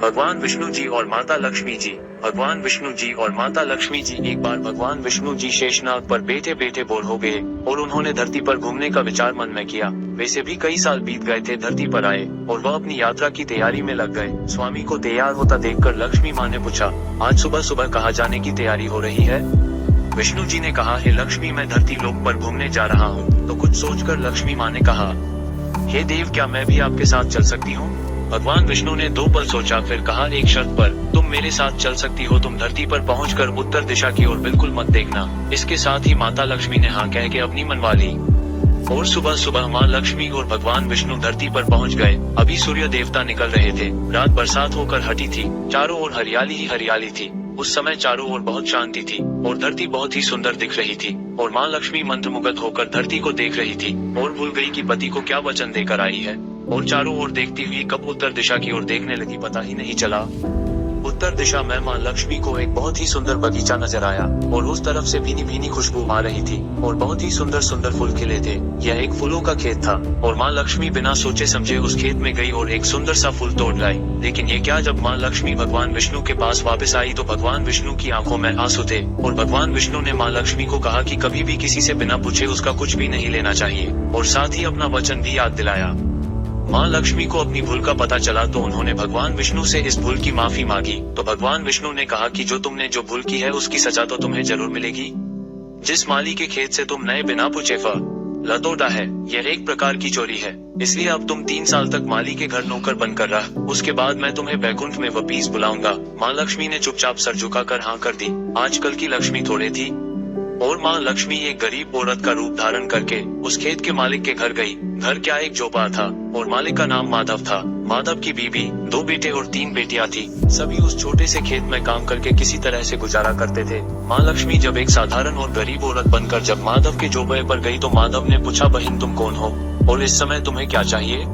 भगवान विष्णु जी और माता लक्ष्मी जी। भगवान विष्णु जी और माता लक्ष्मी जी। एक बार भगवान विष्णु जी शेषनाग पर बैठे बैठे बोर हो गए और उन्होंने धरती पर घूमने का विचार मन में किया। वैसे भी कई साल बीत गए थे धरती पर आए और वह अपनी यात्रा की तैयारी में लग गए। स्वामी को तैयार होता देखकर लक्ष्मी माँ ने पूछा, आज सुबह सुबह कहाँ जाने की तैयारी हो रही है? विष्णु जी ने कहा, हे लक्ष्मी, मैं धरती लोक पर घूमने जा रहा हूँ। तो कुछ सोचकर लक्ष्मी माँ ने कहा, हे देव, क्या मैं भी आपके साथ चल सकती हूँ? भगवान विष्णु ने 2 पल सोचा, फिर कहा, एक शर्त पर, तुम मेरे साथ चल सकती हो। तुम धरती पर पहुंचकर उत्तर दिशा की ओर बिल्कुल मत देखना। इसके साथ ही माता लक्ष्मी ने हाँ कह के अपनी मनवा ली। और सुबह सुबह माँ लक्ष्मी और भगवान विष्णु धरती पर पहुंच गए। अभी सूर्य देवता निकल रहे थे। रात बरसात होकर हटी थी। चारों ओर हरियाली ही हरियाली थी। उस समय चारों ओर बहुत शांति थी और धरती बहुत ही सुंदर दिख रही थी। और माँ लक्ष्मी मंत्रमुग्ध होकर धरती को देख रही थी और भूल गई कि पति को क्या वचन देकर आई है। और चारों ओर देखती हुई कब उत्तर दिशा की ओर देखने लगी पता ही नहीं चला। उत्तर दिशा में माँ लक्ष्मी को एक बहुत ही सुंदर बगीचा नजर आया और उस तरफ से भीनी भीनी खुशबू आ रही थी और बहुत ही सुंदर सुंदर फूल खिले थे। यह एक फूलों का खेत था और माँ लक्ष्मी बिना सोचे समझे उस खेत में गई और एक सुंदर सा फूल तोड़ लाई। लेकिन ये क्या, जब माँ लक्ष्मी भगवान विष्णु के पास वापस आई तो भगवान विष्णु की आंखों में आंसू थे और भगवान विष्णु ने माँ लक्ष्मी को कहा कि कभी भी किसी से बिना पूछे उसका कुछ भी नहीं लेना चाहिए और साथ ही अपना वचन भी याद दिलाया। माँ लक्ष्मी को अपनी भूल का पता चला तो उन्होंने भगवान विष्णु से इस भूल की माफी मांगी। तो भगवान विष्णु ने कहा कि जो तुमने जो भूल की है उसकी सजा तो तुम्हें जरूर मिलेगी। जिस माली के खेत से तुम नए बिना पूछे फल लतोड़ा है, यह एक प्रकार की चोरी है। इसलिए अब तुम 3 साल तक माली के घर नौकर बनकर रह। उसके बाद मैं तुम्हें बैकुंठ में वापिस बुलाऊंगा। माँ लक्ष्मी ने चुपचाप सर झुकाकर हाँ कर दी। आजकल की लक्ष्मी थोड़े थी और माँ लक्ष्मी एक गरीब औरत का रूप धारण करके उस खेत के मालिक के घर गई। घर क्या एक झोपड़ा था और मालिक का नाम माधव था। माधव की बीवी, 2 बेटे और 3 बेटियां थी। सभी उस छोटे से खेत में काम करके किसी तरह से गुजारा करते थे। माँ लक्ष्मी जब एक साधारण और गरीब औरत बनकर जब माधव के झोपड़े पर गई तो माधव ने पूछा, बहन तुम कौन हो और इस समय तुम्हें क्या चाहिए?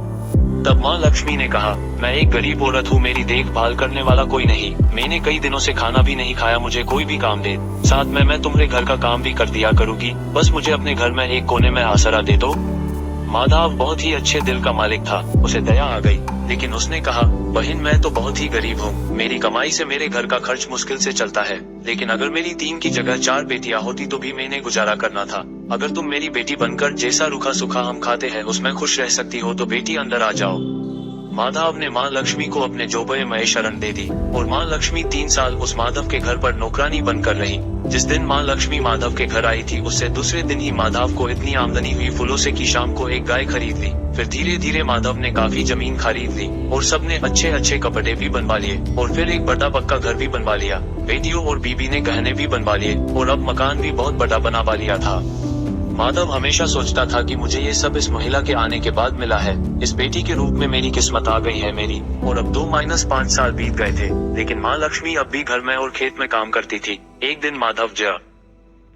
तब माँ लक्ष्मी ने कहा, मैं एक गरीब औरत हूँ, मेरी देखभाल करने वाला कोई नहीं। मैंने कई दिनों से खाना भी नहीं खाया, मुझे कोई भी काम दे। साथ में मैं तुम्हारे घर का काम भी कर दिया करूँगी। बस मुझे अपने घर में एक कोने में आसरा दे दो। माधव बहुत ही अच्छे दिल का मालिक था। उसे दया आ गई, लेकिन उसने कहा, बहन मैं तो बहुत ही गरीब हूँ। मेरी कमाई से मेरे घर का खर्च मुश्किल से चलता है। लेकिन अगर मेरी 3 की जगह 4 बेटियां होती तो भी मैंने गुजारा करना था। अगर तुम मेरी बेटी बनकर जैसा रूखा सूखा हम खाते हैं उसमें खुश रह सकती हो तो बेटी अंदर आ जाओ। माधव ने माँ लक्ष्मी को अपने झोपड़े में शरण दे दी और माँ लक्ष्मी 3 साल उस माधव के घर पर नौकरानी बनकर रही। जिस दिन माँ लक्ष्मी माधव के घर आई थी उससे दूसरे दिन ही माधव को इतनी आमदनी हुई फूलों से कि शाम को एक गाय खरीद ली। फिर धीरे धीरे माधव ने काफी जमीन खरीद ली और सबने अच्छे अच्छे कपड़े भी बनवा लिए और फिर एक बड़ा पक्का घर भी बनवा लिया। बेटियों और बीबी ने गहने भी बनवा लिए और अब मकान भी बहुत बड़ा बनवा लिया था। माधव हमेशा सोचता था कि मुझे ये सब इस महिला के आने के बाद मिला है। इस बेटी के रूप में मेरी किस्मत आ गई है मेरी। और अब 2-5 साल बीत गए थे, लेकिन माँ लक्ष्मी अब भी घर में और खेत में काम करती थी। एक दिन माधव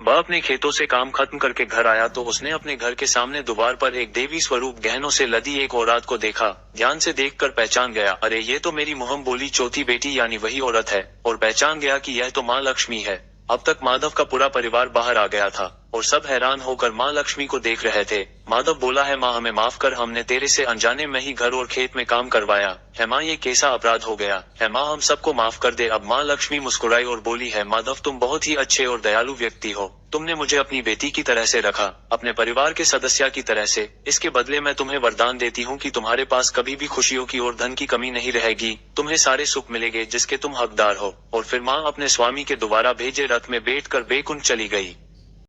वह अपने खेतों से काम खत्म करके घर आया तो उसने अपने घर के सामने द्वार पर एक देवी स्वरूप गहनों से लदी एक औरत को देखा। ध्यान से देखकर पहचान गया, अरे ये तो मेरी मुहम बोली चौथी बेटी यानी वही औरत है। और पहचान गया कि यह तो माँ लक्ष्मी है। अब तक माधव का पूरा परिवार बाहर आ गया था और सब हैरान होकर माँ लक्ष्मी को देख रहे थे। माधव बोला, है माँ हमें माफ कर, हमने तेरे से अनजाने में ही घर और खेत में काम करवाया है माँ, ये कैसा अपराध हो गया है माँ, हम सबको माफ कर दे। अब माँ लक्ष्मी मुस्कुराई और बोली, है माधव तुम बहुत ही अच्छे और दयालु व्यक्ति हो। तुमने मुझे अपनी बेटी की तरह से रखा, अपने परिवार के सदस्य की तरह से। इसके बदले मैं तुम्हें वरदान देती हूँ कि तुम्हारे पास कभी भी खुशियों की और धन की कमी नहीं रहेगी। तुम्हें सारे सुख मिलेंगे जिसके तुम हकदार हो। और फिर माँ अपने स्वामी के दोबारा भेजे रथ में बैठकर बैकुंठ चली गई।